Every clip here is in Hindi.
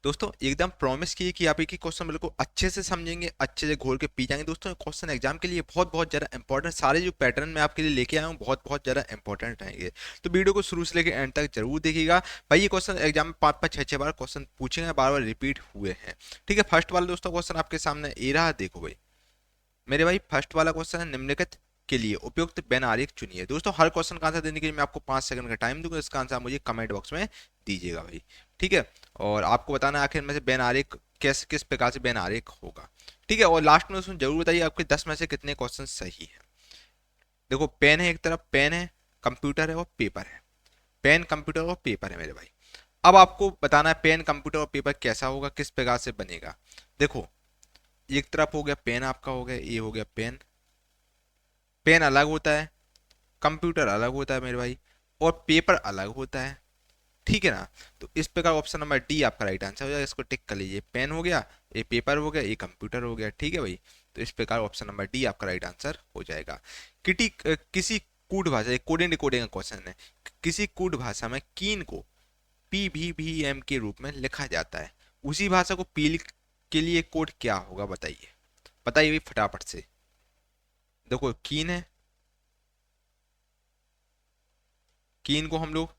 दोस्तों एकदम प्रॉमिस किए कि आप एक ही क्वेश्चन बिल्कुल अच्छे से समझेंगे, अच्छे से घोल के पी जाएंगे। दोस्तों क्वेश्चन एग्जाम के लिए बहुत बहुत ज़्यादा इंपॉर्टेंट, सारे जो पैटर्न मैं आपके लिए लेके आया हूँ बहुत बहुत ज़्यादा इंपॉर्टेंट रहेंगे। तो वीडियो को शुरू से लेकर एंड तक जरूर देखिएगा। भाई ये क्वेश्चन एग्जाम में पाँच पाँच छः छः बार क्वेश्चन पूछेंगे, बार बार रिपीट हुए हैं। ठीक है, फर्स्ट वाला दोस्तों क्वेश्चन आपके सामने ये रहा, देखो भाई मेरे भाई। फर्स्ट वाला क्वेश्चन है, निम्नलिखित के लिए उपयुक्त बेन आरेख चुनिए। दोस्तों हर क्वेश्चन का आंसर देने के लिए मैं आपको 5 सेकंड का टाइम दूंगा, इसका आंसर मुझे कमेंट बॉक्स में दीजिएगा भाई। ठीक है, और आपको बताना है आखिर में से बेन आरेख किस प्रकार से बेन आरेख होगा। ठीक है, और लास्ट में उसमें जरूर बताइए आपके 10 में से कितने क्वेश्चन सही है। देखो पेन है, एक तरफ पेन है, कंप्यूटर है और पेपर है। पेन, कंप्यूटर और पेपर है मेरे भाई। अब आपको बताना है पेन, कंप्यूटर और पेपर कैसा होगा, किस प्रकार से बनेगा। देखो एक तरफ हो गया पेन, आपका हो गया, ये हो गया पेन। पेन अलग होता है, कंप्यूटर अलग होता है मेरे भाई, और पेपर अलग होता है। ठीक है ना। तो इस प्रकार ऑप्शन नंबर डी आपका राइट आंसर हो जाएगा, इसको टिक कर लीजिए। पेन हो गया, ये पेपर हो गया, ये कंप्यूटर हो गया। ठीक है भाई, तो इस प्रकार ऑप्शन नंबर डी आपका राइट आंसर हो जाएगा। किसी कूट भाषा, एक कोडिंग डिकोडिंग का क्वेश्चन है। किसी कूट भाषा में कीन को PVVM के रूप में लिखा जाता है, उसी भाषा को पील के लिए कोड क्या होगा, बताइए। बताइए भाई फटाफट से। देखो कीन है, कीन को हम लोग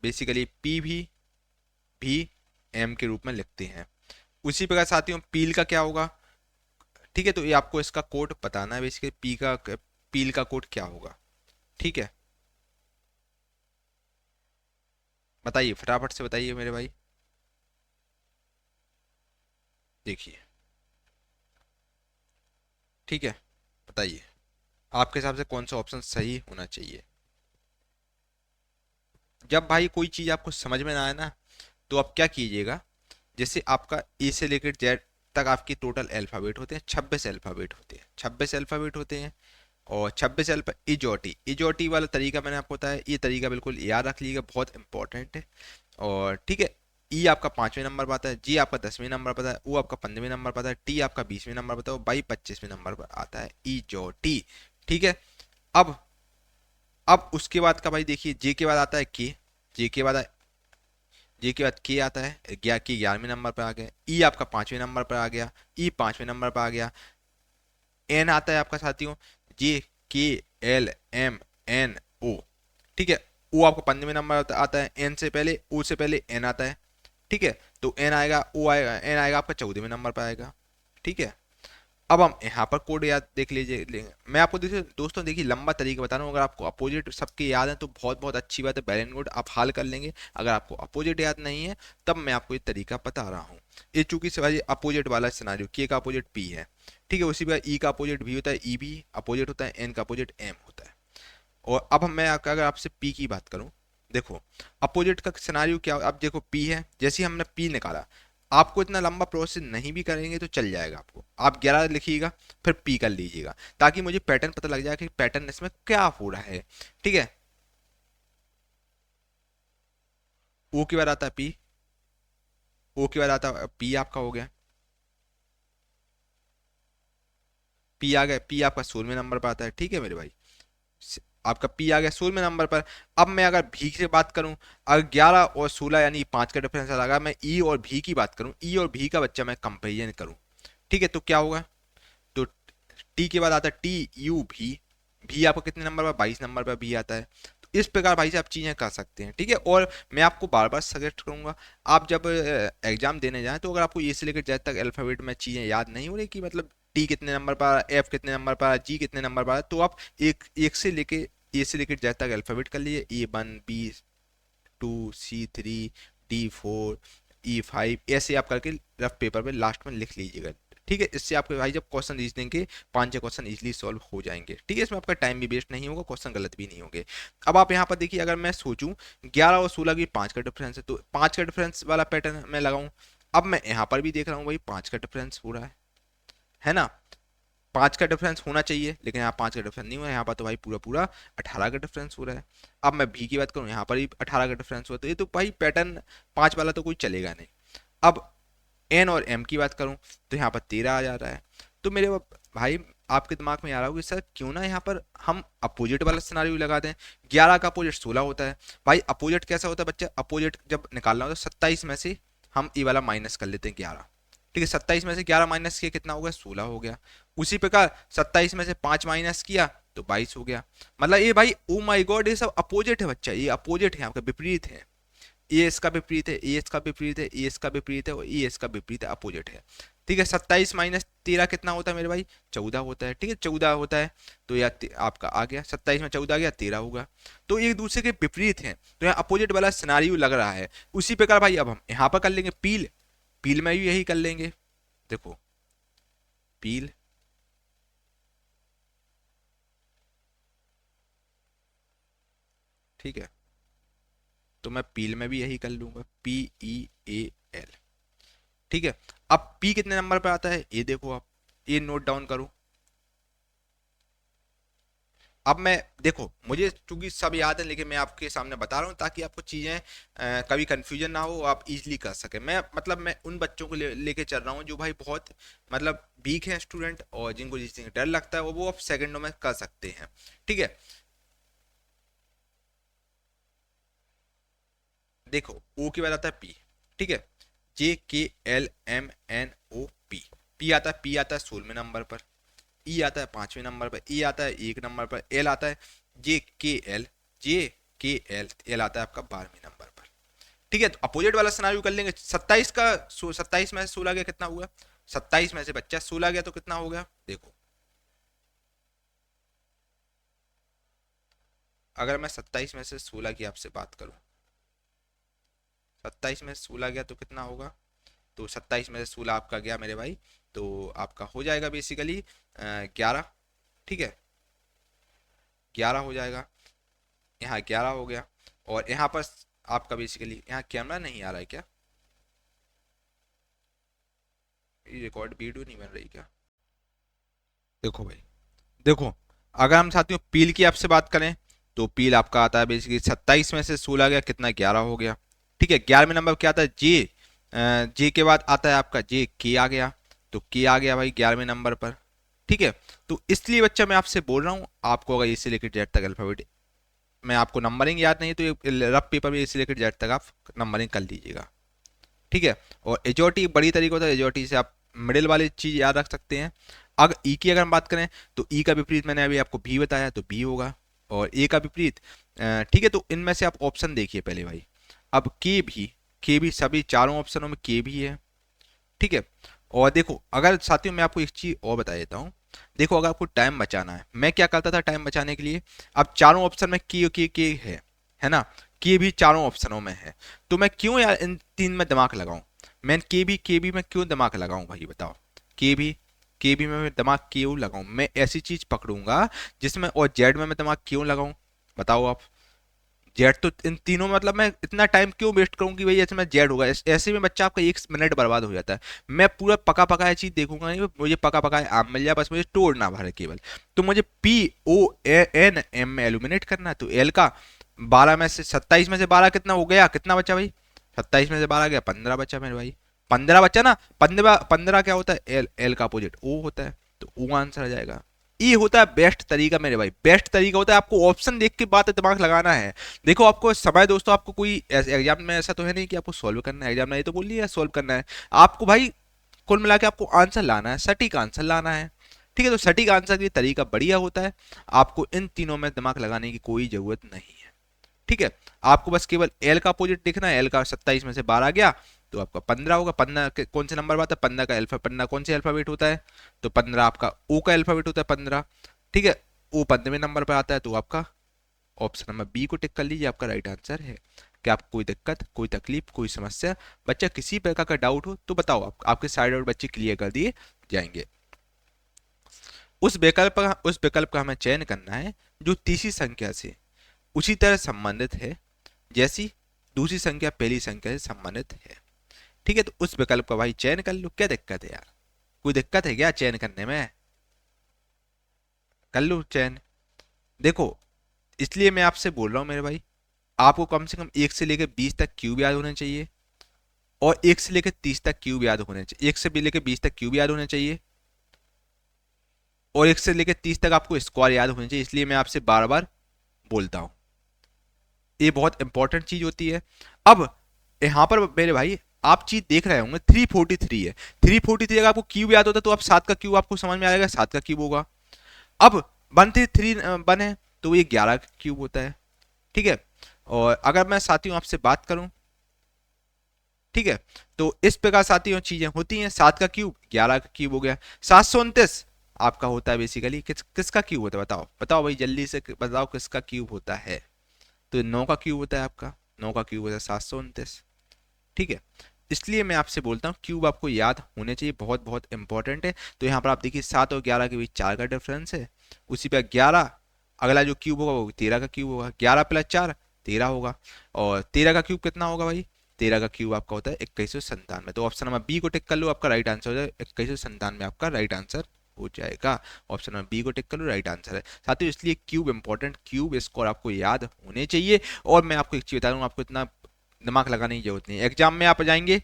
बेसिकली PVVM के रूप में लिखते हैं। उसी प्रकार साथियों पील का क्या होगा। ठीक है, तो ये आपको इसका कोड बताना है, बेसिकली पील का कोड क्या होगा। ठीक है, बताइए फटाफट से बताइए मेरे भाई। देखिए, ठीक है, बताइए आपके हिसाब से कौन सा ऑप्शन सही होना चाहिए। जब भाई कोई चीज़ आपको समझ में ना आए ना, तो आप क्या कीजिएगा, जैसे आपका ए से लेकर जेड तक आपकी टोटल अल्फ़ाबेट होते हैं, 26 अल्फ़ाबेट होते हैं, 26 अल्फ़ाबेट होते हैं। और 26 अल्फ़ा इजोटी इजोटी वाला तरीका मैंने आपको बताया, ये तरीका बिल्कुल याद रख लीजिएगा, बहुत इंपॉर्टेंट है। और ठीक है, ई आपका 5वें नंबर पर आता है, जी आपका 10वें नंबर पर आता है, ओ आपका 15वें नंबर पर आता है, टी आपका 20वें नंबर पर आता है, और बाई 25वें नंबर पर आता है इजोटी। ठीक है, अब अब उसके बाद का भाई देखिए, जे के बाद आता है के, जे के बाद जे के बाद के आता है, के 11वें नंबर पर आ गया, ई आपका 5वें नंबर पर आ गया, ई 5वें नंबर पर आ गया। एन आता है आपका साथियों, जे के एल एम एन ओ। ठीक है, ओ आपका 15वें नंबर आता है, एन से पहले, ओ से पहले एन आता है। ठीक है, तो एन आएगा, ओ आएगा, एन आएगा आपका 14वें नंबर पर आएगा। ठीक है, अब हम यहाँ पर कोड याद देख लीजिए मैं आपको देखिए दोस्तों, देखिए लंबा तरीका बता रहा हूँ। अगर आपको अपोजिट सबके याद है तो बहुत बहुत अच्छी बात है, वेरी गुड, आप हाल कर लेंगे। अगर आपको अपोजिट याद नहीं है तब मैं आपको ये तरीका बता रहा हूँ। ये चूंकि सवाल अपोजिट वाला सिनारियो, के का अपोजिट पी है। ठीक है, उसी प्रकार ई का अपोजिट भी होता है, ई भी अपोजिट होता है, एन का अपोजिट एम होता है। और अब मैं अगर आपसे पी की बात करूं, देखो अपोजिट का सिनारियो क्या, अब देखो पी है, जैसे ही हमने पी निकाला, आपको इतना लंबा प्रोसेस नहीं भी करेंगे तो चल जाएगा। आपको आप 11 लिखिएगा, फिर पी कर लीजिएगा, ताकि मुझे पैटर्न पता लग जाए कि पैटर्न इसमें क्या हो रहा है। ठीक है, ओ के बाद आता है पी, ओ के बाद आता है पी, आपका हो गया पी आ गया, पी आपका 16वें नंबर पर आता है। ठीक है मेरे भाई, आपका पी आ गया 16वें नंबर पर। अब मैं अगर भी की बात करूं, अगर 11 और 16 यानी 5 का डिफरेंस लगा, मैं ई और भी की बात करूं, ई और भी का बच्चा मैं कंपेरिजन करूं, ठीक है, तो क्या होगा। तो टी के बाद आता है टी यू भी आपको कितने नंबर पर, 22 नंबर पर भी आता है। तो इस प्रकार भाई से आप चीज़ें कर सकते हैं। ठीक है, और मैं आपको बार बार सजेस्ट करूंगा, आप जब एग्जाम देने जाएं तो अगर आपको ए से लेकर जेड तक अल्फाबेट में चीज़ें याद नहीं हो रही कि मतलब टी कितने नंबर पर, एफ कितने नंबर पर, जी कितने नंबर पर, तो आप एक एक से लेके ए से लेकर जेड तक अल्फाबेट कर लीजिए, E1 B2 C3 D4 E5, ऐसे आप करके रफ पेपर पे लास्ट में लिख लीजिएगा। ठीक है, इससे आपके भाई जब क्वेश्चन रीजनिंग के 5-6 क्वेश्चन इजीली सॉल्व हो जाएंगे। ठीक है, इसमें आपका टाइम भी वेस्ट नहीं होगा, क्वेश्चन गलत भी नहीं होंगे। अब आप यहाँ पर देखिए, अगर मैं सोचूं 11 और 16 की 5 का डिफरेंस है, तो 5 का डिफरेंस वाला पैटर्न मैं लगाऊं। अब मैं यहाँ पर भी देख रहा हूँ भाई 5 का डिफरेंस हो रहा है ना। 5 का डिफरेंस होना चाहिए, लेकिन यहाँ 5 का डिफरेंस नहीं हुआ, यहाँ पर तो भाई पूरा पूरा 18 का डिफरेंस हो रहा है। अब मैं भी की बात करूँ, यहाँ पर भी 18 का डिफरेंस हुआ, तो ये तो भाई पैटर्न 5 वाला तो कोई चलेगा नहीं। अब एन और एम की बात करूँ तो यहाँ पर 13 आ जा रहा है। तो मेरे भाई आपके दिमाग में आ रहा होगा कि सर क्यों ना यहाँ पर हम अपोजिट वाला सिनारियो लगा दें। 11 का अपोजिट 16 होता है। भाई अपोजिट कैसा होता है बच्चा, अपोजिट जब निकालना होता है 27 में से हम ये वाला माइनस कर लेते हैं 11। ठीक है, 27 में से 11 माइनस किया कितना हो गया, 16 हो गया। उसी प्रकार 27 में से 5 माइनस किया तो 22 हो गया। मतलब ये भाई ओ माय गॉड ये सब अपोजिट है बच्चा, ये अपोजिट है, आपका विपरीत है। ए इसका विपरीत है, ए इसका विपरीत है, ए इसका विपरीत है और ए इसका विपरीत है, अपोजिट है। ठीक है, 27 माइनस 13 कितना होता है मेरे भाई, 14 होता है। ठीक है, 14 होता है। तो यह आपका आ गया 27 में 14 गया 13 होगा। तो एक दूसरे के विपरीत हैं, तो यहाँ अपोजिट वाला सिनारियो लग रहा है। उसी प्रकार भाई अब हम यहाँ पर कर लेंगे पील, पील में भी यही कर लेंगे। देखो पील, ठीक है, तो मैं पील में भी यही कर लूंगा, PEAL। ठीक है, अब पी कितने नंबर पे आता है ये देखो आप, ये नोट डाउन करो। अब मैं देखो मुझे चूंकि सब याद है, लेकिन मैं आपके सामने बता रहा हूँ ताकि आपको चीज़ें कभी कंफ्यूजन ना हो, आप इजीली कर सके। मैं मतलब मैं उन बच्चों को लेके चल रहा हूँ जो भाई बहुत मतलब वीक है स्टूडेंट, और जिनको जिस चीज़ का डर लगता है वो आप सेकंडों में कर सकते हैं। ठीक है, देखो ओ के बाद आता है पी। ठीक है, JKLMNOP। पी आता है, पी आता है 16वें नंबर पर, ई आता है 5वें नंबर पर, ई आता है 1 नंबर पर, एल आता है JKL, JKL एल आता है आपका 12वें नंबर पर। ठीक है, तो अपोजिट वाला सिनारियो कर लेंगे। 27 का 27 में से 16 गया कितना हुआ, 27 में से बच्चा 16 गया तो कितना हो गया देखो। अगर मैं 27 में से 16 की आपसे बात करूं, 27 में से 16 गया तो कितना होगा, तो 27 में से 16 आपका गया मेरे भाई, तो आपका हो जाएगा बेसिकली 11। ठीक है, 11 हो जाएगा, यहाँ 11 हो गया। और यहाँ पर आपका बेसिकली यहाँ कैमरा नहीं आ रहा है क्या, ये रिकॉर्ड वीडियो नहीं बन रही क्या। देखो भाई, देखो अगर हम साथियों पील की आपसे बात करें तो पील आपका आता है बेसिकली 27 में से 16 गया कितना, 11 हो गया। ठीक है, 11वें नंबर क्या आता है जे, जे के बाद आता है आपका जे के आ गया, तो के आ गया भाई 11वें नंबर पर। ठीक है, तो इसलिए बच्चा मैं आपसे बोल रहा हूँ, आपको अगर ए से लेकर जेड तक अल्फाबेट, मैं आपको नंबरिंग याद नहीं तो ये रफ पेपर में ए से लेकर जेड तक आप नंबरिंग कर लीजिएगा। ठीक है, और एजोटी बड़ी तरीका होता है, एजोटी से आप मिडिल वाली चीज याद रख सकते हैं। अगर ई की अगर हम बात करें तो ई का विपरीत मैंने अभी आपको भी बताया तो बी होगा, और ए का विपरीत ठीक है, तो इनमें से आप ऑप्शन देखिए पहले भाई। अब के भी सभी चारों ऑप्शनों में के भी है। ठीक है, और देखो अगर साथियों मैं आपको एक चीज और बता देता हूँ। देखो अगर आपको टाइम बचाना है, मैं क्या करता था टाइम बचाने के लिए, अब चारों ऑप्शन में के है ना, के भी चारों ऑप्शनों में है, तो मैं क्यों यार इन तीन में दिमाग लगाऊं, मैं के भी में क्यों दिमाग लगाऊं भाई बताओ। के भी में मैं दिमाग क्यों लगाऊं, मैं ऐसी चीज पकड़ूंगा जिसमें, और जेड में मैं दिमाग क्यों लगाऊं बताओ आप। जेड तो इन तीनों में मतलब मैं इतना टाइम क्यों वेस्ट करूँ कि भाई ऐसे में जेड होगा, ऐसे में बच्चा आपका 1 मिनट बर्बाद हो जाता है। मैं पूरा पका पकाया चीज देखूंगा नहीं, मुझे पका पकाया आम मिल जाए बस, मुझे तोड़ ना भरे केवल। तो मुझे PONM में एलुमिनेट करना है, तो एल का 12 में से 27 में से 12 कितना हो गया, कितना बचा भाई, 27 में से 12 गया 15 बचा मेरे भाई, 15 बचा ना। 15 15 क्या होता है, एल, एल का अपोजिट ओ होता है, तो ओ आंसर आ जाएगा। ये होता है बेस्ट तरीका मेरे भाई, बेस्ट तरीका होता है, आपको ऑप्शन देख के बात दिमाग लगाना है। देखो आपको समय दोस्तों, आपको कोई एग्जाम में ऐसा तो है नहीं कि आपको सॉल्व करना है, एग्जाम में ये तो बोल लिया सॉल्व करना है, आपको भाई कुल मिला के आपको आंसर लाना है, सटीक आंसर लाना है। ठीक है, तो सटीक आंसर के लिए तरीका बढ़िया होता है, आपको इन तीनों में दिमाग लगाने की कोई जरूरत नहीं है। ठीक है, आपको बस केवल एल का अपोजिट देखना है, एल का 27 में से 12 गया तो आपका 15 होगा। 15 कौन से नंबर बात है, 15 का अल्फा, 15 कौन से अल्फाबेट होता है, तो 15 आपका ओ का अल्फाबेट होता है 15। ठीक है, ओ 15वें नंबर पर आता है, तो आपका ऑप्शन नंबर बी को टिक कर लीजिए, आपका राइट आंसर है। क्या आपको कोई दिक्कत, कोई तकलीफ, कोई समस्या, बच्चा किसी प्रकार का डाउट हो तो बताओ, आपके सारे डाउट बच्चे क्लियर कर दिए जाएंगे। उस विकल्प का हमें चयन करना है जो तीसरी संख्या से उसी तरह संबंधित है जैसी दूसरी संख्या पहली संख्या से संबंधित है। ठीक है, तो उस विकल्प का भाई चयन कर लो, क्या दिक्कत है यार, कोई दिक्कत है क्या चयन करने में, कर लो चयन। देखो इसलिए मैं आपसे बोल रहा हूँ मेरे भाई, आपको कम से कम 1 से लेकर 20 तक क्यूब याद होने चाहिए, और 1 से लेकर 30 तक क्यूब याद होने चाहिए, 1 से लेकर 20 तक क्यूब याद होने चाहिए, और 1 से लेकर 30 तक आपको स्क्वायर याद होने चाहिए। इसलिए मैं आपसे बार बार बोलता हूँ, ये बहुत इंपॉर्टेंट चीज होती है। अब यहाँ पर मेरे भाई आप चीज देख रहे होंगे 343 है। 343 अगर आपको क्यूब याद होता तो आप 7 का क्यूब आपको समझ में आएगा, 7 का क्यूब होगा। अब 133 बन है तो ये 11 का क्यूब होता है, ठीक है। और अगर मैं साथियों आपसे बात करूं, ठीक है, तो इस प्रकार साथियों चीजें होती हैं। 7 का क्यूब 11 का क्यूब हो गया। 729 आपका होता है बेसिकली किसका क्यूब होता है, बताओ बताओ भाई जल्दी से बताओ किसका क्यूब होता है। तो 9 का क्यूब होता है आपका, 9 का क्यूब होता है 729, ठीक है। इसलिए मैं आपसे बोलता हूँ क्यूब आपको याद होने चाहिए, बहुत बहुत इंपॉर्टेंट है। तो यहाँ पर आप देखिए 7 और 11 के बीच 4 का डिफरेंस है, उसी पर 11, अगला जो क्यूब होगा वो 13 का क्यूब होगा, 11 प्लस 4 13 होगा। और 13 का क्यूब कितना होगा भाई, 13 का क्यूब आपका होता है 2197। तो ऑप्शन नंबर बी को टिक कर लो, आपका राइट आंसर हो जाए 2197, आपका राइट आंसर हो जाएगा। ऑप्शन नंबर बी को टिक कर लो, राइट आंसर है साथियों। इसलिए क्यूब इंपॉर्टेंट, क्यूब स्कोर आपको याद होने चाहिए। और मैं आपको एक चीज बता दूं, आपको इतना दिमाग लगाने की जरूरत नहीं है। एग्जाम में आप जाएंगे,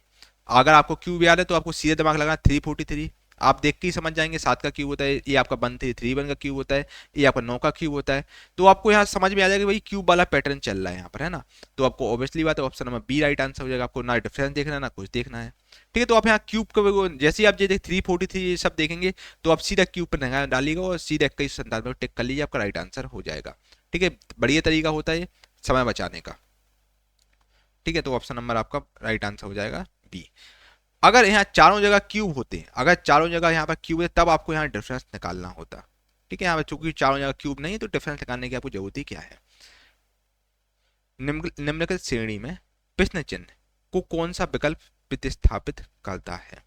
अगर आपको क्यूब याद है तो आपको सीधे दिमाग लगाना 343, आप देख के ही समझ जाएंगे 7 का क्यूब होता है, ये आपका 133 का क्यूब होता है, ये आपका 9 का क्यूब होता है। तो आपको यहाँ समझ में आ जाएगा भाई क्यूब वाला पैटर्न चल रहा है यहाँ पर, है ना। तो आपको ऑब्वियसली बात है option number B right answer हो जाएगा, आपको ना डिफरेंस देखना है ना कुछ देखना है, ठीक है। तो आप यहाँ क्यूब को जैसे ही आप ये 343 ये सब देखेंगे तो आप सीधा क्यूब पर निगाह डालिएगा और सीधा 2197 टिक कर लीजिए, आपका राइट आंसर हो जाएगा, ठीक है। बढ़िया तरीका होता है समय बचाने का, ठीक है। तो ऑप्शन नंबर आपका राइट आंसर हो जाएगा बी। अगर यहाँ चारों जगह क्यूब होते, अगर चारों जगह यहाँ पर क्यूब है तब आपको यहाँ डिफरेंस निकालना होता, ठीक है। यहाँ पर चूंकि चारों जगह क्यूब नहीं है तो डिफरेंस निकालने की आपको जरूरत ही क्या है। निम्नलिखित श्रेणी में प्रश्न चिन्ह को कौन सा विकल्प प्रतिस्थापित करता है,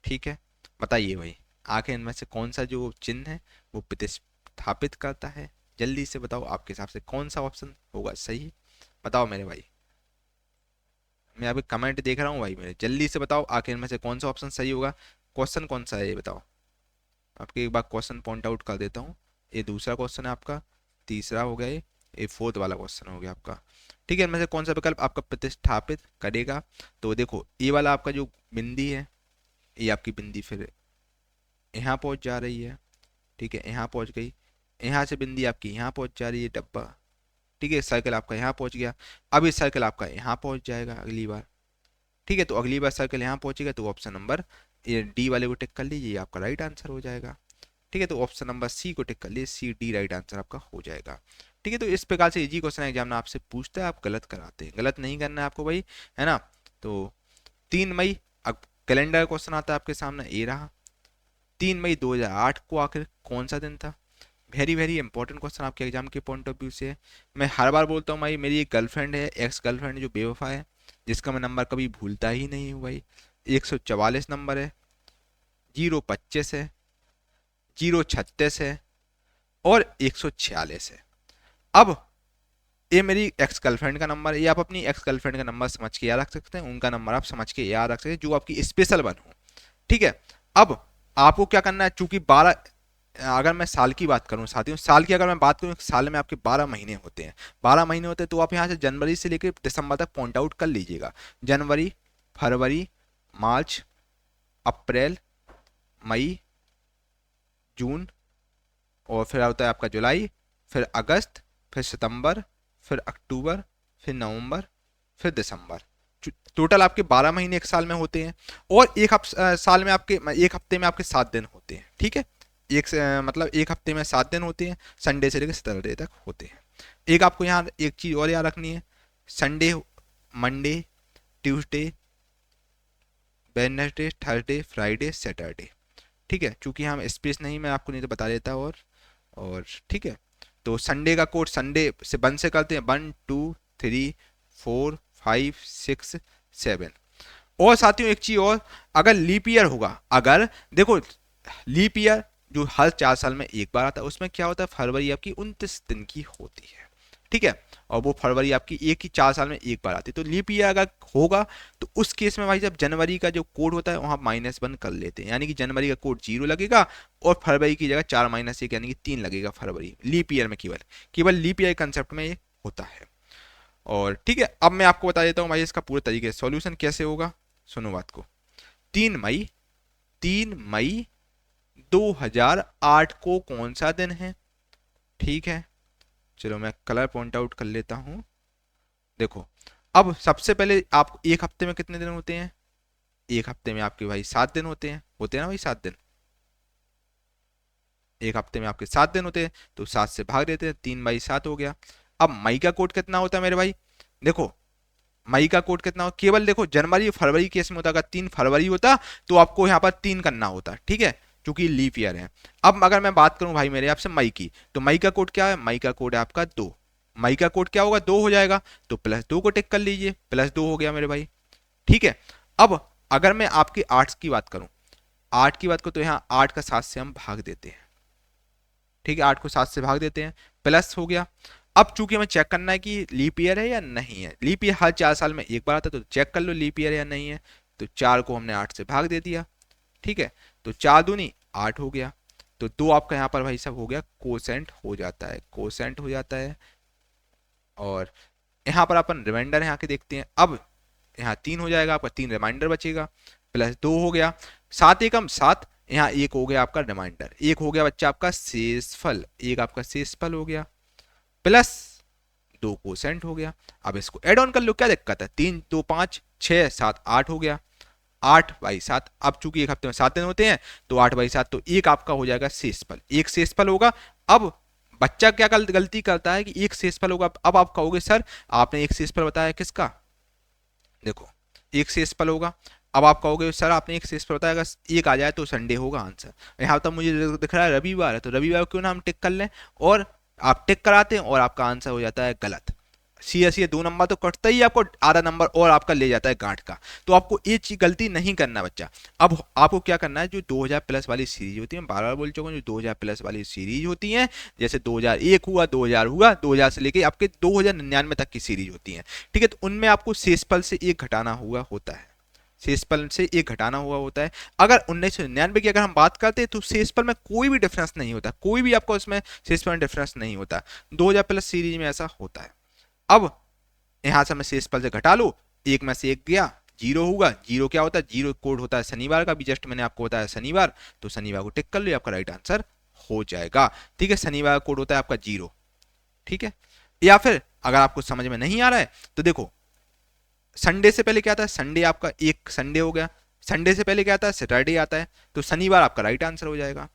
ठीक है। बताइए भाई आखिर इनमें से कौन सा जो चिन्ह है वो प्रतिस्थापित करता है, जल्दी से बताओ आपके हिसाब से कौन सा ऑप्शन होगा सही, बताओ मेरे भाई। मैं अभी कमेंट देख रहा हूँ भाई मेरे, जल्दी से बताओ आखिर में से कौन सा ऑप्शन सही होगा। क्वेश्चन कौन सा है ये बताओ, आपके एक बार क्वेश्चन पॉइंट आउट कर देता हूँ। ये दूसरा क्वेश्चन है आपका, तीसरा हो गया ये फोर्थ वाला क्वेश्चन हो गया आपका, ठीक है। इनमें से कौन सा विकल्प आपका प्रतिस्थापित करेगा। तो देखो ये वाला आपका जो बिंदी है, ये आपकी बिंदी फिर यहाँ पहुंच जा रही है, ठीक है, यहाँ पहुंच गई। यहाँ से बिंदी आपकी यहाँ पहुंच जा रही है डब्बा, ठीक है। सर्कल आपका यहाँ पहुंच गया, अब ये सर्कल आपका यहाँ पहुंच जाएगा अगली बार, ठीक है। तो अगली बार सर्कल यहाँ पहुंचेगा तो ऑप्शन नंबर ये डी वाले को टिक कर लीजिए, आपका राइट आंसर हो जाएगा, ठीक है। तो ऑप्शन नंबर सी को टिक कर लीजिए, सी डी राइट आंसर आपका हो जाएगा, ठीक है। तो इस प्रकार से इजी क्वेश्चन एग्जाम में आपसे पूछता है, आप गलत कराते हैं, गलत नहीं करना है आपको भाई, है ना। तो 3 मई, अब कैलेंडर क्वेश्चन आता है आपके सामने, ये रहा 3 मई 2008 को आखिर कौन सा दिन था। वेरी वेरी इंपॉर्टेंट क्वेश्चन आपके एग्जाम के पॉइंट ऑफ व्यू से है। मैं हर बार बोलता हूँ भाई मेरी एक गर्लफ्रेंड है, एक्स गर्लफ्रेंड जो बेवफा है, जिसका मैं नंबर कभी भूलता ही नहीं हूँ भाई। 144 नंबर है, 025 है, 036 है और 146 है। अब ये मेरी एक्स गर्लफ्रेंड का नंबर है, ये आप अपनी एक्स गर्लफ्रेंड का नंबर समझ के याद रख सकते हैं, उनका नंबर आप समझ के याद रख सकते हैं जो आपकी स्पेशल वन हो, ठीक है। अब आपको क्या करना है, चूंकि 12, अगर मैं साल की बात करूं साथियों, साल की अगर मैं बात करूं, साल में आपके 12 महीने होते हैं, 12 महीने होते हैं। तो आप यहाँ से जनवरी से लेकर दिसंबर तक पॉइंट आउट कर लीजिएगा। जनवरी, फरवरी, मार्च, अप्रैल, मई, जून, और फिर होता है आपका जुलाई, फिर अगस्त, फिर सितंबर, फिर अक्टूबर, फिर नवंबर, फिर दिसंबर। टोटल आपके 12 महीने एक साल में होते हैं। और साल में आपके एक हफ्ते में आपके 7 दिन होते हैं, ठीक है। मतलब एक हफ्ते में 7 दिन होते हैं, संडे से लेकर सैटरडे तक होते हैं। एक आपको यहाँ एक चीज और याद रखनी है, Sunday, Monday, Tuesday, Wednesday, Thursday, Friday, Saturday, ठीक है। चूंकि हम स्पेस नहीं, मैं आपको नहीं तो बता देता। और ठीक है, तो संडे का कोड संडे से 1 से करते हैं, 1 2 3 4 5 6 7। और साथियों एक चीज और, अगर लीप ईयर होगा, अगर देखो लीप ईयर जो हर 4 साल में एक बार आता है, उसमें क्या होता है फरवरी आपकी 29 दिन की होती है, ठीक है। और वो फरवरी आपकी एक ही 4 साल में एक बार आती है। तो लीप ईयर अगर होगा तो उस केस में भाई जब जनवरी का जो कोड होता है वहाँ -1 कर लेते हैं, यानी कि जनवरी का कोड 0 लगेगा और फरवरी की जगह 4 - 1 यानी कि 3 लगेगा फरवरी, लीप ईयर में केवल केवल लीप ईयर कंसेप्ट में ये होता है। और ठीक है, अब मैं आपको बता देता हूँ भाई इसका पूरे तरीके से सॉल्यूशन कैसे होगा, सुनो बात को। 3 मई, 3 मई 2008 को कौन सा दिन है, ठीक है। चलो मैं कलर पॉइंट आउट कर लेता हूं। देखो अब सबसे पहले आप एक हफ्ते में कितने दिन होते हैं, एक हफ्ते में आपके भाई 7 दिन होते हैं ना भाई 7 दिन, एक हफ्ते में आपके 7 दिन होते हैं, तो 7 से भाग देते हैं, 3/7 हो गया। अब मई का कोड कितना होता है मेरे भाई, देखो मई का कोड कितना हो, केवल देखो जनवरी फरवरी केस में होता, अगर 3 फरवरी होता तो आपको यहाँ पर 3 करना होता, ठीक है, क्योंकि लीप ईयर है। अब अगर मैं बात करूं भाई मेरे आपसे मई की, तो मई का कोड क्या है, मई का कोड है आपका 2, मई का कोड क्या होगा 2 हो जाएगा, तो +2 को टिक कर लीजिए, +2 हो गया मेरे भाई, ठीक है। अब अगर मैं आपकी आर्ट्स की बात करूं, आठ की बात करूं तो यहाँ 8 का 7 से हम भाग देते हैं, ठीक है, 8 को 7 से भाग देते हैं, प्लस हो गया। अब चूंकि हमें चेक करना है कि लीप ईयर है या नहीं है, लीप ईयर हर 4 साल में एक बार आता है, तो चेक कर लो लीप ईयर है या नहीं है, तो 4 को हमने 8 से भाग दे दिया, ठीक है, तो 4 दूनी 8 हो गया, तो 2 आपका यहाँ पर भाई सब हो गया, कोसेंट हो जाता है, कोसेंट हो जाता है। और यहाँ पर अपन रिमाइंडर यहाँ के देखते हैं, अब यहाँ 3 हो जाएगा आपका, 3 रिमाइंडर बचेगा, +2 हो गया, 7 एकम 7, यहाँ 1 हो गया आपका रिमाइंडर, 1 हो गया बच्चा आपका शेषफल, 1 आपका शेषफल हो गया, +2 कोसेंट हो गया। अब इसको एड ऑन कर लो, क्या दिक्कत है, 3 2 5 6 7 8 हो गया, 8/7। अब चूंकि एक हफ्ते में 7 दिन होते हैं, तो 8/7, तो एक आपका हो जाएगा शेषफल, एक शेषफल होगा। अब बच्चा क्या गलती करता है कि एक शेषफल होगा, अब आप कहोगे सर आपने एक शेषफल बताया किसका, देखो एक शेषफल होगा, अब आप कहोगे सर आपने एक शेषफल बताया, अगर एक आ जाए तो संडे होगा आंसर, यहाँ तो मुझे दिख रहा है रविवार है, तो रविवार क्यों ना हम टिक कर लें, और आप टिक कराते हैं और आपका आंसर हो जाता है गलत, सी सी 2 नंबर तो कटता ही, आपको आधा नंबर और आपका ले जाता है गांठ का। तो आपको ये चीज गलती नहीं करना बच्चा। अब आपको क्या करना है, जो 2000 प्लस वाली सीरीज होती है, बार बार बोल चुका हूं, जो 2000 प्लस वाली सीरीज होती है, जैसे 2001 हुआ, 2000 हुआ, 2000 से लेके आपके 2099 तक की सीरीज होती है, ठीक है, तो उनमें आपको शेषफल से एक घटाना हुआ होता है, शेषफल से एक घटाना हुआ होता है। अगर 1999 की अगर हम बात करते हैं, तो शेषफल में कोई भी डिफरेंस नहीं होता, कोई भी आपको उसमें शेषफल में डिफरेंस नहीं होता, 2000 प्लस सीरीज में ऐसा होता है। अब यहां से हमें शेषफल से घटा लो, एक में से एक गया, जीरो होगा, जीरो क्या होता है, जीरो कोड होता है शनिवार का, भी जस्ट मैंने आपको बताया शनिवार, तो शनिवार को टिक कर लो, आपका राइट आंसर हो जाएगा, ठीक है, शनिवार का कोड होता है आपका 0, ठीक है। या फिर अगर आपको समझ में नहीं आ रहा है, तो देखो संडे से पहले क्या आता है, संडे आपका एक संडे हो गया, संडे से पहले क्या आता है, सैटरडे आता है, तो शनिवार आपका राइट आंसर हो जाएगा,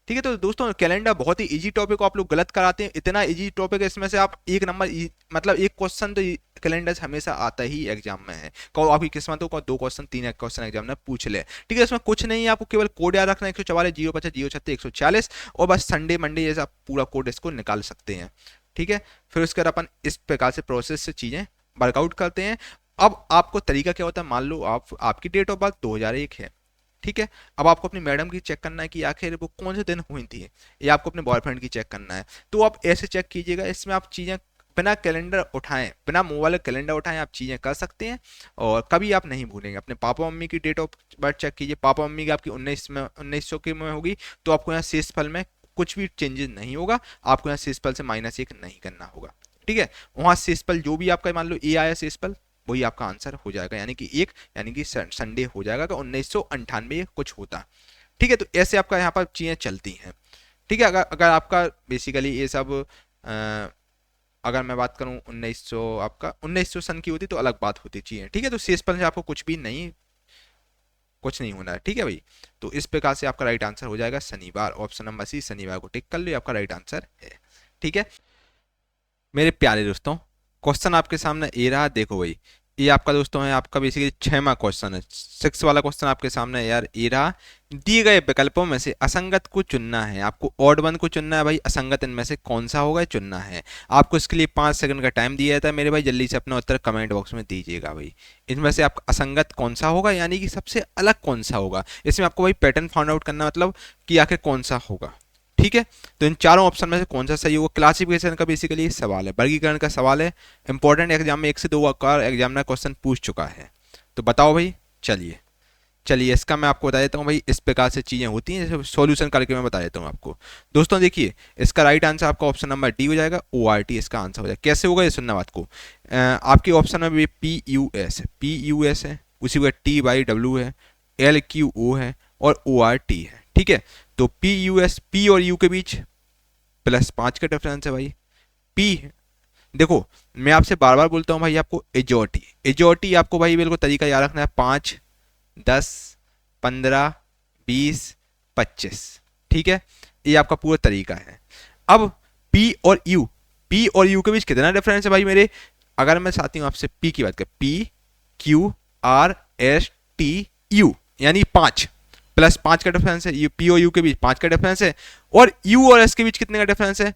ठीक है। तो दोस्तों कैलेंडर बहुत ही इजी टॉपिक को आप लोग गलत कराते हैं, इतना इजी टॉपिक है, इसमें से आप एक नंबर मतलब एक क्वेश्चन तो कैलेंडर से हमेशा आता ही एग्जाम में है, कहो आपकी किस्मत हो 2 क्वेश्चन 3 क्वेश्चन एग्जाम में पूछ ले, ठीक है, इसमें कुछ नहीं है, आपको केवल कोड याद रखना है, 144 050 036 146, और बस संडे मंडे जैसा पूरा कोड इसको निकाल सकते हैं, ठीक है। फिर उसके बाद अपन इस प्रकार से प्रोसेस से चीजें वर्कआउट करते हैं। अब आपको तरीका क्या होता है, मान लो आपकी डेट ऑफ बर्थ 2001 है, ठीक है, अब आपको अपनी मैडम की चेक करना है कि आखिर वो कौन से दिन हुई थी, या आपको अपने बॉयफ्रेंड की चेक करना है, तो आप ऐसे चेक कीजिएगा, इसमें आप चीज़ें बिना कैलेंडर उठाएं, बिना मोबाइल कैलेंडर उठाएं आप चीज़ें कर सकते हैं, और कभी आप नहीं भूलेंगे। अपने पापा मम्मी की डेट ऑफ बर्थ चेक कीजिए, पापा मम्मी की आपकी 1900 की में होगी, तो आपको यहाँ शेषफल में कुछ भी चेंजेस नहीं होगा, आपको यहाँ शेषफल से -1 नहीं करना होगा, ठीक है। वहाँ शेषफल जो भी आपका मान लो ए आया शेषफल, वही आपका आंसर हो जाएगा, यानी कि एक, यानी कि संडे हो जाएगा कि 1998 कुछ होता, ठीक है। तो ऐसे आपका यहाँ पर चीज़ें चलती हैं, ठीक है। अगर अगर आपका बेसिकली ये सब अगर मैं बात करूँ 1900, आपका 1900 सन की होती तो अलग बात होती चीज़ें, ठीक है। तो शेषफल से आपको कुछ नहीं होना है, ठीक है भाई। तो इस प्रकार से आपका राइट आंसर हो जाएगा शनिवार, ऑप्शन नंबर सी, शनिवार को टिक कर लो, आपका राइट आंसर है, ठीक है। मेरे प्यारे दोस्तों, क्वेश्चन आपके सामने ये रहा, देखो भाई, ये आपका दोस्तों है, आपका बेसिकली 6वां क्वेश्चन है, 6 वाला क्वेश्चन आपके सामने है यार, ये रहा, दिए गए विकल्पों में से असंगत को चुनना है, आपको ऑड वन को चुनना है भाई, असंगत इनमें से कौन सा होगा चुनना है। आपको इसके लिए 5 सेकंड का टाइम दिया जाता है मेरे भाई, जल्दी से अपना उत्तर कमेंट बॉक्स में दीजिएगा भाई, इनमें से आपका असंगत कौन सा होगा, यानी कि सबसे अलग कौन सा होगा, इसमें आपको भाई पैटर्न फाइंड आउट करना, मतलब कि आखिर कौन सा होगा, ठीक है। तो इन चारों ऑप्शन में से कौन सा सही होगा, क्लासिफिकेशन का बेसिकली सवाल है, वर्गीकरण का सवाल है, इंपॉर्टेंट एग्जाम में 1 से 2 बार एग्जामिनर क्वेश्चन पूछ चुका है, तो बताओ भाई। चलिए चलिए इसका मैं आपको बता देता हूँ भाई, इस प्रकार से चीज़ें होती हैं, जैसे सॉल्यूशन करके मैं बता देता हूँ आपको। दोस्तों देखिए, इसका राइट आंसर आपका ऑप्शन नंबर डी हो जाएगा, ORT इसका आंसर हो जाएगा। कैसे होगा ये सुनना बात को, आपके ऑप्शन में भी PUS है, उसी का TYW है, LQO है और ORT है, ठीक है। तो P और U के बीच +5 का डिफरेंस है भाई, P देखो मैं आपसे बार बार बोलता हूँ भाई, आपको एजोटी एजोटी आपको भाई बिल्कुल तरीका याद रखना है, 5, 10, 15, 20, 25, ठीक है, ये आपका पूरा तरीका है। अब पी और यू, पी और यू के बीच कितना डिफरेंस है भाई मेरे, अगर मैं चाहती हूँ आपसे पी की बात करें, P Q R S T U, यानी 5 प्लस 5 का डिफरेंस है, यू पी और यू के बीच 5 का डिफरेंस है, और यू और एस के बीच कितने का डिफरेंस है,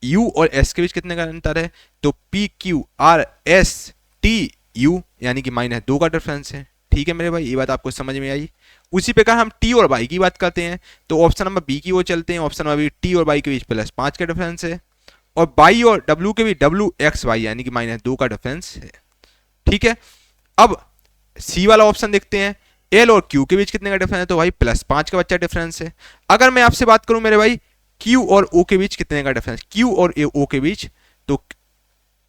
यू और एस के बीच कितने का अंतर है, तो P Q R S T U यानी कि -2 का डिफरेंस है। ठीक है मेरे भाई, ये बात आपको समझ में आई। उसी प्रकार हम टी और वाई की बात करते हैं, तो ऑप्शन नंबर बी की ओर चलते हैं। ऑप्शन नंबर बी, टी और वाई के बीच +5 का डिफरेंस है, और बाई और डब्ल्यू के बीच डब्ल्यू एक्स वाई यानी कि -2 का डिफरेंस है। ठीक है, अब सी वाला ऑप्शन देखते हैं, एल और क्यू के बीच कितने का डिफरेंस है, तो भाई +5 का बच्चा डिफरेंस है। अगर मैं आपसे बात करूं मेरे भाई, क्यू और ओ के बीच कितने का डिफरेंस, क्यू और ओ के बीच, तो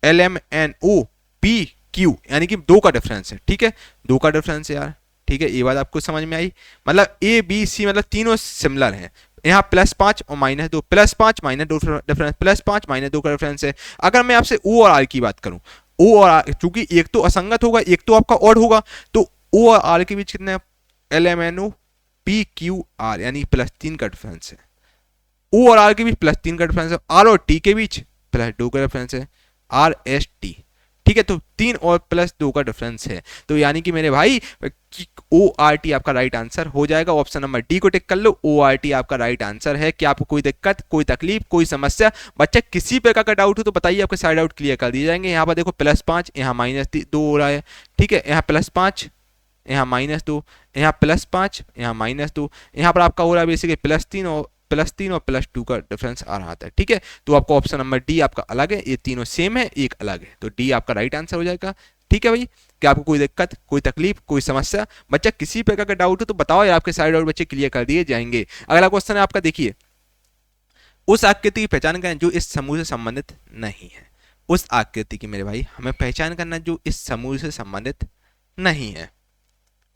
L M N O P Q यानी कि 2 का डिफरेंस है। ठीक है, 2 का डिफरेंस है यार। ठीक है, ये बात आपको समझ में आई, मतलब ए बी सी मतलब तीनों सिमिलर हैं। यहाँ +5 और -2, +5 -2 डिफरेंस, +5 -2 का डिफरेंस है। अगर मैं आपसे ओ और आर की बात करूं, ओ और आर, चूंकि एक तो असंगत होगा एक तो आपका ऑड होगा, तो ओ और आर के बीच कितने, L M N O P Q R यानी +3 का डिफरेंस है। ओ और आर के बीच +3 का डिफरेंस है, आर और टी के बीच +2 का डिफरेंस है, आर एस टी। ठीक है, तो 3 और +2 का डिफरेंस है, तो यानी कि मेरे भाई ओ आर टी आपका राइट आंसर हो जाएगा। ऑप्शन नंबर डी को टिक कर लो, ओ आर टी आपका राइट आंसर है। क्या आपको कोई दिक्कत, कोई तकलीफ, कोई समस्या, बच्चा किसी प्रकार का डाउट हो तो बताइए, आपके सारे डाउट क्लियर कर दिए जाएंगे। यहाँ पर देखो +5, यहाँ -2 हो रहा है। ठीक है, यहाँ +5, यहाँ -2, यहाँ +5, यहाँ -2, यहाँ पर आपका हो रहा है बेसिकली +3 और +2 का डिफरेंस आ रहा था। ठीक है, तो आपको ऑप्शन नंबर डी आपका अलग है, ये तीनों सेम है, एक अलग है, तो डी आपका राइट आंसर हो जाएगा। ठीक है भाई, क्या आपको कोई दिक्कत, कोई तकलीफ, कोई समस्या, बच्चा किसी प्रकार का डाउट हो तो बताओ यार, आपके सारे डाउट बच्चे क्लियर कर दिए जाएंगे। अगला क्वेश्चन है आपका, देखिए, उस आकृति की पहचान करें जो इस समूह से संबंधित नहीं है। उस आकृति की मेरे भाई हमें पहचान करना जो इस समूह से संबंधित नहीं है।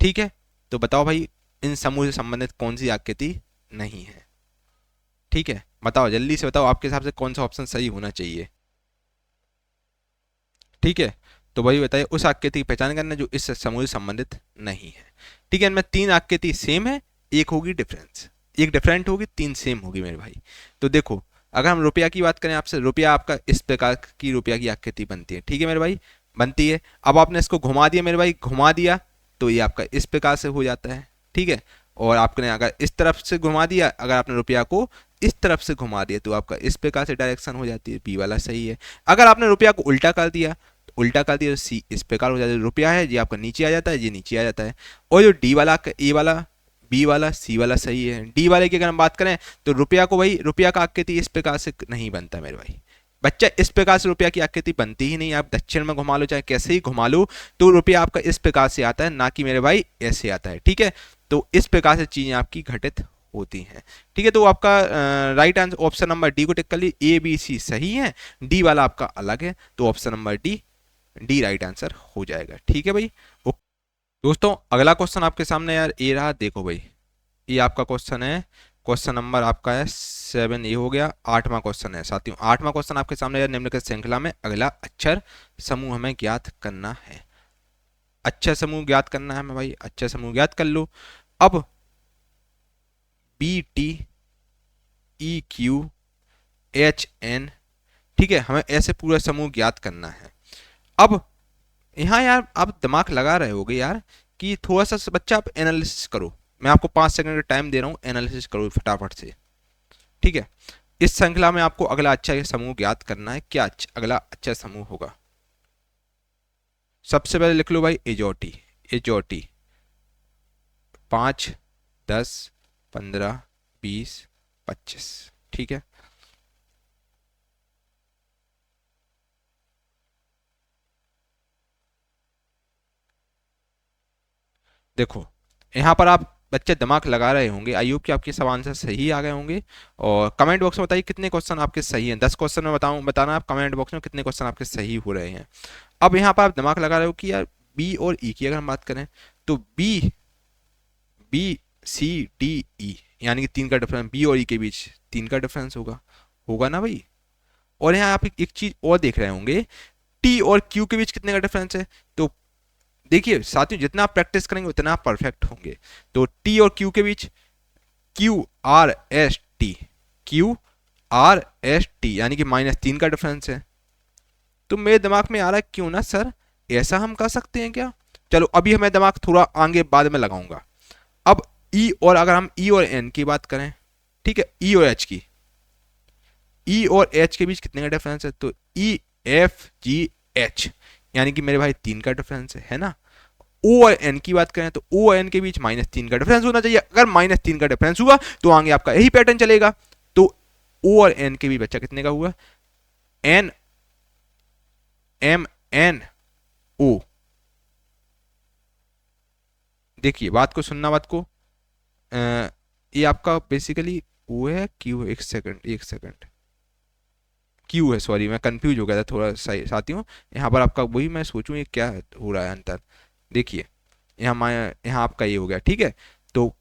ठीक है, तो बताओ भाई, इन समूह से संबंधित कौन सी आकृति नहीं है। ठीक है, बताओ जल्दी से बताओ, आपके हिसाब से कौन सा ऑप्शन सही होना चाहिए। ठीक है, तो भाई बताइए, उस आकृति की पहचान करना जो इस समूह से संबंधित नहीं है। ठीक है, इनमें 3 आकृति सेम है, एक होगी डिफरेंस, एक डिफरेंट होगी, 3 सेम होगी मेरे भाई। तो देखो, अगर हम रुपया की बात करें आपसे, रुपया आपका इस प्रकार की रुपया की आकृति बनती है। ठीक है मेरे भाई, बनती है। अब आपने इसको घुमा दिया मेरे भाई, घुमा दिया तो ये आपका इस प्रकार से हो जाता है। ठीक है, और आपने अगर इस तरफ से घुमा दिया, अगर आपने रुपया को इस तरफ से घुमा दिया तो आपका इस प्रकार से डायरेक्शन हो जाती है, बी वाला सही है। अगर आपने रुपया को उल्टा कर दिया, तो उल्टा कर दिया तो सी इस प्रकार हो जाता है, रुपया है ये आपका नीचे आ जाता है, ये नीचे आ जाता है। और जो डी वाला, ए वाला, बी वाला, सी वाला सही है। डी वाले की अगर हम बात करें तो रुपया को, भाई रुपया का आकृति इस प्रकार से नहीं बनता मेरे भाई, बच्चा इस प्रकार से रुपया की आकृति बनती ही नहीं। आप दक्षिण में घुमा लो चाहे कैसे ही घुमा लो, तो रुपया आपका इस प्रकार से आता है, ना कि मेरे भाई ऐसे आता है। ठीक है, तो इस प्रकार से चीजें आपकी घटित होती हैं। ठीक है, तो आपका right answer option number D को टिक कर लीजिए, ए बी सी सही है, डी वाला आपका अलग है, तो option number D, D right answer हो जाएगा। ठीक है भाई, दोस्तों अगला क्वेश्चन आपके सामने यार ये रहा, देखो भाई, ये आपका क्वेश्चन है, क्वेश्चन नंबर आपका है 7, ये हो गया। 8वां क्वेश्चन है साथियों, 8वां क्वेश्चन आपके सामने यार, निम्नलिखित श्रृंखला में अगला अक्षर समूह हमें ज्ञात करना है। अक्षर समूह ज्ञात करना है हमें भाई, अक्षर समूह ज्ञात कर लो। अब B T E Q H N, ठीक है, हमें ऐसे पूरा समूह ज्ञात करना है। अब यहाँ यार आप दिमाग लगा रहे होगे यार, कि थोड़ा सा बच्चा आप एनालिसिस करो, मैं आपको 5 सेकंड का टाइम दे रहा हूँ, एनालिसिस करो फटाफट से। ठीक है, इस श्रृंखला में आपको अगला अच्छा समूह ज्ञात करना है, क्या अगला अच्छा समूह होगा। सबसे पहले लिख लो भाई एजोटी, एजोटी 5, 10, 15, 20, 25। ठीक है, देखो यहाँ पर आप बच्चे दिमाग लगा रहे होंगे, आई होप कि आपके सब आंसर सही आ गए होंगे। और कमेंट बॉक्स में बताइए कितने क्वेश्चन आपके सही हैं, 10 क्वेश्चन में बताऊं, बताना आप कमेंट बॉक्स में कितने क्वेश्चन आपके सही हो रहे हैं। अब यहाँ पर आप दिमाग लगा रहे हो कि यार बी और ई की अगर हम बात करें, तो B, B C D E यानी कि 3 का डिफरेंस, बी और ई के बीच 3 का डिफरेंस होगा, होगा ना भाई। और यहाँ आप एक चीज और देख रहे होंगे, टी और क्यू के बीच कितने का डिफरेंस है। तो देखिए साथियों, जितना आप प्रैक्टिस करेंगे उतना आप परफेक्ट होंगे। तो टी और क्यू के बीच QRST, QRST यानी कि -3 का डिफरेंस है। तो मेरे दिमाग में आ रहा है क्यों ना सर ऐसा हम कर सकते हैं क्या। चलो अभी हमें दिमाग थोड़ा आगे बाद में लगाऊंगा। अब ई और अगर हम ई और एन की बात करें, ठीक है, ई और एच की, ई और एच के बीच कितने का डिफरेंस है। तो EFGH यानी कि मेरे भाई 3 का डिफरेंस है ना। ओ और एन की बात करें तो ओ और एन के बीच -3 का डिफरेंस होना चाहिए। अगर -3 का डिफरेंस हुआ तो आगे आपका यही पैटर्न चलेगा। तो ओ और एन के बीच बच्चा कितने का हुआ, NMNO। देखिए बात को सुनना, बात को ये आपका बेसिकली ओ है क्यू है, एक सेकंड एक सेकंड, क्यू है, सॉरी मैं कंफ्यूज हो गया था थोड़ा साथियों। यहाँ पर आपका वही मैं सोचूं ये क्या हो रहा है अंतर। देखिए यहाँ आपका ये हो गया, ठीक है। तो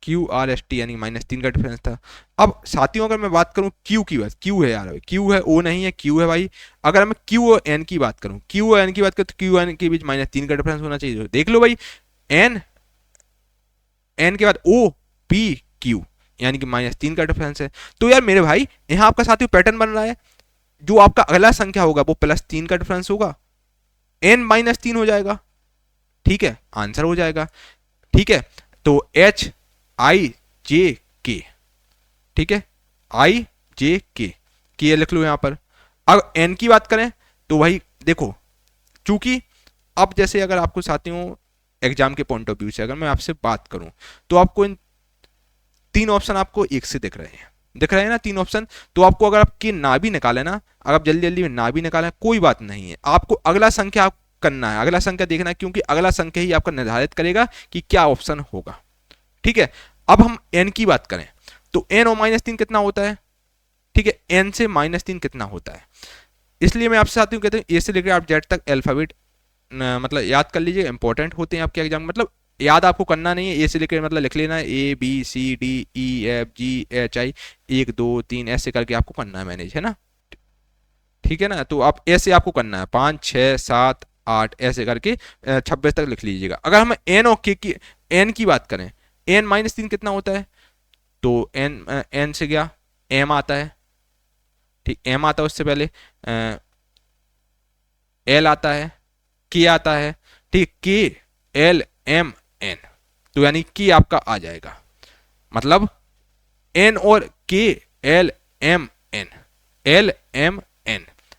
QRST यानी -3 का डिफरेंस था। अब साथियों अगर मैं बात करूं क्यू की, बात क्यू है यार, क्यू है, ओ नहीं है, क्यू है भाई। अगर मैं क्यू और एन की बात करूं, क्यू और एन की बात करूं तो क्यू एन के बीच -3 का डिफरेंस होना चाहिए। देख लो भाई, एन एन के बाद OPQ यानी कि -3 का डिफरेंस है। तो यार मेरे भाई यहाँ आपका साथियों पैटर्न बन रहा है, जो आपका अगला संख्या होगा वो +3 का डिफरेंस होगा, N-3 हो जाएगा, ठीक है, आंसर हो जाएगा। ठीक है, तो HIJK, ठीक है, IJK, के लिख लो यहां पर। अब एन की बात करें तो वही देखो, चूंकि अब जैसे अगर आपको साथियों एग्जाम के पॉइंट ऑफ व्यू से अगर मैं आपसे बात करूं तो आपको इन 3 ऑप्शन आपको एक से दिख रहे हैं, दिख रहे हैं ना 3 ऑप्शन। तो आपको अगर आपके ना भी निकाले ना, अगर आप जल्दी जल्दी में ना भी निकालें कोई बात नहीं है, आपको अगला संख्या आप करना है, अगला संख्या देखना है, क्योंकि अगला संख्या ही आपका निर्धारित करेगा कि क्या ऑप्शन होगा। ठीक है, अब हम एन की बात करें तो एन और -3 कितना होता है, ठीक है, एन से -3 कितना होता है। इसलिए मैं आपसे साथियों कहते हैं ए से लेकर आप जेड तक अल्फाबेट मतलब याद कर लीजिए, इंपॉर्टेंट होते हैं आपके एग्जाम, मतलब याद आपको करना नहीं है, ए से लेकर मतलब लिख लेना है ABCDEFGHI 1 2 3 ऐसे करके आपको करना है मैनेज, है ना, ठीक है ना। तो आप ऐसे आपको करना है 5 6 7 8 ऐसे करके 26 तक लिख लीजिएगा। अगर हम एन और के की एन की बात करें, N-3 कितना होता है, तो एन से गया एम आता है, ठीक, एम आता है, उससे पहले एल आता है, के आता है, ठीक, KLMN, तो यानी कि आपका आ जाएगा, मतलब एन और KLMN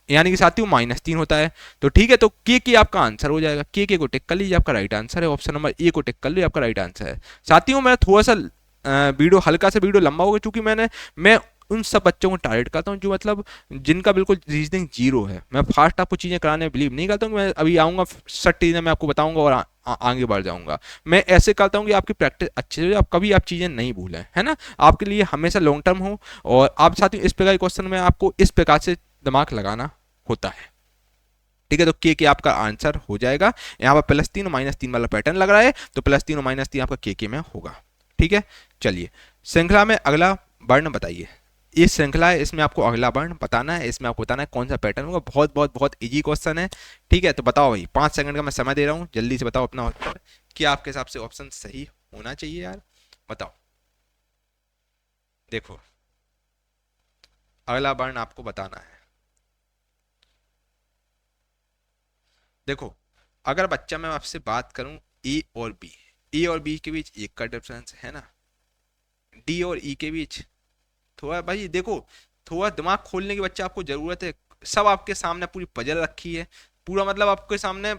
यानी कि साथियों -3 होता है। तो ठीक है, तो के आपका आंसर हो जाएगा, के को टिक कर लीजिए, आपका राइट आंसर है। ऑप्शन नंबर ए को टिक कर लीजिए, आपका राइट आंसर है। साथियों मैं थोड़ा सा वीडियो हल्का सा वीडियो लंबा होगा, क्योंकि मैं उन सब बच्चों को टारगेट करता हूँ जो मतलब जिनका बिल्कुल रीजनिंग जीरो है। मैं फास्ट आपको चीज़ें कराने में बिलीव नहीं करता हूँ, मैं अभी आऊँगा सट चीज़ें मैं आपको बताऊँगा और आगे बढ़ जाऊंगा। मैं ऐसे करता हूँ कि आपकी प्रैक्टिस अच्छे से, आप कभी आप चीज़ें नहीं भूलें, है ना, आपके लिए हमेशा लॉन्ग टर्म हो। और आप साथियों इस प्रकार के क्वेश्चन में आपको इस प्रकार से दिमाग लगाना होता है। ठीक है, तो के आपका आंसर हो जाएगा। यहाँ पर +3 और -3 वाला पैटर्न लग रहा है, तो +3 और -3 आपका के में होगा। ठीक है, चलिए श्रृंखला में अगला वर्ण बताइए। ये श्रृंखला है, इसमें आपको अगला वर्ण बताना है, इसमें आपको बताना है कौन सा पैटर्न होगा। बहुत बहुत बहुत इजी क्वेश्चन है। ठीक है, तो बताओ भाई, 5 सेकंड का मैं समय दे रहा हूँ, जल्दी से बताओ अपना उत्तर। क्या आपके हिसाब से ऑप्शन सही होना चाहिए यार, बताओ। देखो अगला वर्ण आपको बताना है। देखो अगर बच्चा मैं आपसे बात करूं ए और बी के बीच 1 का डिफरेंस है ना, डी और ई के बीच, थोड़ा भाई देखो, थोड़ा दिमाग खोलने की बच्चा आपको जरूरत है। सब आपके सामने पूरी पजल रखी है, पूरा मतलब आपके सामने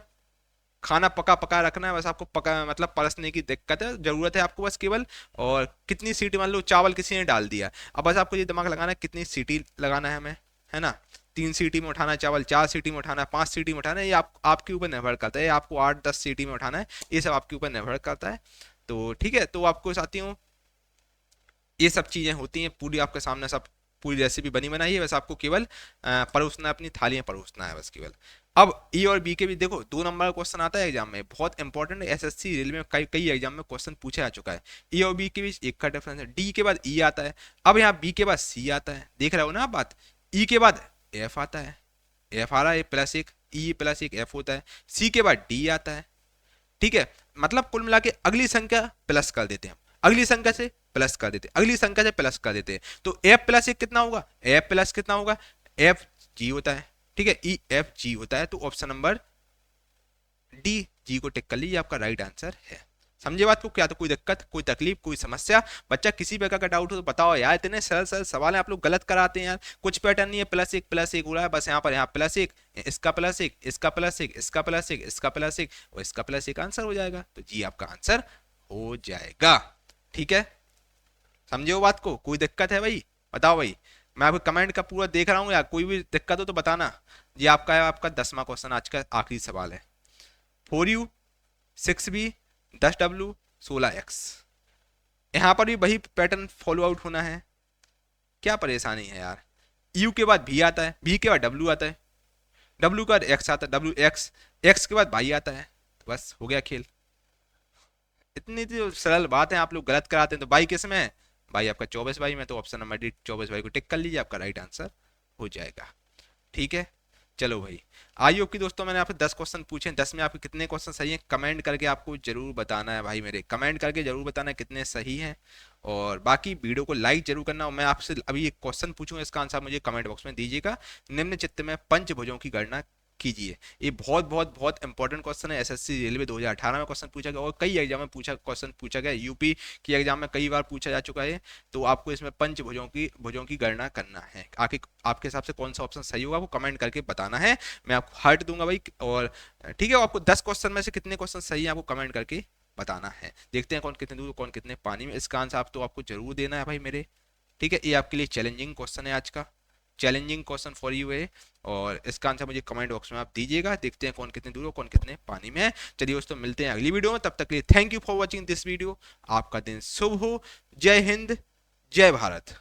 खाना पका पका रखना है, बस आपको पका मतलब परसने की दिक्कत है, जरूरत है आपको बस केवल। और कितनी सीटी, मान लो चावल किसी ने डाल दिया, अब बस आपको ये दिमाग लगाना है कितनी सीटी लगाना है हमें, है ना। 3 सीटी में उठाना है चावल, 4 सीटी में उठाना है, 5 सीटी में उठाना है, ये आपके ऊपर निर्भर करता है। आपको 8 10 सीटी में उठाना है, ये सब आपके ऊपर निर्भर करता है। तो ठीक है, तो आपको साथियों ये सब चीज़ें होती हैं, पूरी आपके सामने सब पूरी रेसिपी बनी बनाई है, बस आपको केवल परोसना है, अपनी थाली में परोसना है बस केवल। अब ई और बी के भी देखो 2 नंबर का क्वेश्चन आता है एग्जाम में, बहुत इंपॉर्टेंट, एसएससी रेलवे में कई कई एग्जाम में क्वेश्चन पूछा जा चुका है। ई और बी के बीच एक का डिफरेंस है, डी के बाद ई आता है, अब यहाँ बी के बाद सी आता है, देख रहे हो ना आप बात, ई के बाद एफ आता है, एफ आ रहा है प्लस एक, ई प्लस एक एफ होता है, सी के बाद डी आता है, ठीक है। मतलब कुल मिला के अगली संख्या प्लस कर देते हैं, अगली संख्या से प्लस कर देते हैं, अगली संख्या से प्लस कर देते हैं, तो एफ प्लस एक कितना होगा, एफ प्लस कितना होगा, एफ जी होता है, ठीक है, ई एफ जी होता है, तो ऑप्शन नंबर डी जी को टिक कर लीजिए, आपका राइट आंसर है। समझे बात को, क्या तो कोई दिक्कत, कोई तकलीफ, कोई समस्या, बच्चा किसी प्रकार का डाउट हो तो बताओ यार, इतने सरल सरल सवाल हैं, आप लोग गलत कराते हैं यार, कुछ पैटर्न नहीं है, प्लस एक हो रहा है बस, यहाँ पर यहाँ प्लस एक, इसका प्लस एक, इसका प्लस एक, इसका प्लस एक, इसका प्लस एक और इसका प्लस एक, आंसर हो जाएगा, तो जी आपका आंसर हो जाएगा। ठीक है, समझे हो बात को, कोई दिक्कत है भाई, बताओ भाई, मैं आपको कमेंट का पूरा देख रहा हूँ यार, कोई भी दिक्कत हो तो बताना। ये आपका है, आपका 10वां क्वेश्चन, आज का आखिरी सवाल है। 4u 6b 10w 16x, यहाँ पर भी वही पैटर्न फॉलो आउट होना है, क्या परेशानी है यार। u के बाद v आता है, v के बाद w आता है, w के बाद x आता है, w x के बाद y आता है, तो बस हो गया खेल। इतनी तो सरल बात है, आप लोग गलत कराते हैं। तो बाई किस में है, बाई आपका 24 बाई में, तो ऑप्शन नंबर डी 24 बाई को टिक कर लीजिए, आपका राइट आंसर हो जाएगा। ठीक है, चलो भाई, आई होप कि दोस्तों मैंने आपसे 10 क्वेश्चन पूछे, 10 में आपके कितने क्वेश्चन सही हैं कमेंट करके आपको जरूर बताना है भाई, मेरे कमेंट करके जरूर बताना है कितने सही हैं, और बाकी वीडियो को लाइक जरूर करना। और मैं आपसे अभी एक क्वेश्चन पूछूंगा, इसका आंसर मुझे कमेंट बॉक्स में दीजिएगा। निम्न चित्र में पंचभुजों की गणना कीजिए। ये बहुत बहुत बहुत इंपॉर्टेंट क्वेश्चन है, एसएससी रेलवे 2018 में क्वेश्चन पूछा गया और कई एग्जाम में क्वेश्चन पूछा गया, यूपी की एग्जाम में कई बार पूछा जा चुका है। तो आपको इसमें भुजों की गणना करना है, आगे आपके हिसाब से कौन सा ऑप्शन सही होगा वो कमेंट करके बताना है, मैं आपको हार्ट दूंगा भाई। और ठीक है, आपको 10 क्वेश्चन में से कितने क्वेश्चन सही है आपको कमेंट करके बताना है। देखते हैं कौन कितने दूर कौन कितने पानी में, इसका आंसर तो आपको जरूर देना है भाई मेरे। ठीक है, ये आपके लिए चैलेंजिंग क्वेश्चन है, आज का चैलेंजिंग क्वेश्चन फॉर यू है, और इसका आंसर मुझे कमेंट बॉक्स में आप दीजिएगा। देखते हैं कौन कितने दूर हो कौन कितने पानी में है। चलिए दोस्तों, मिलते हैं अगली वीडियो में, तब तक के लिए thank you for watching this video. आपका दिन शुभ हो, जय हिंद, जय भारत।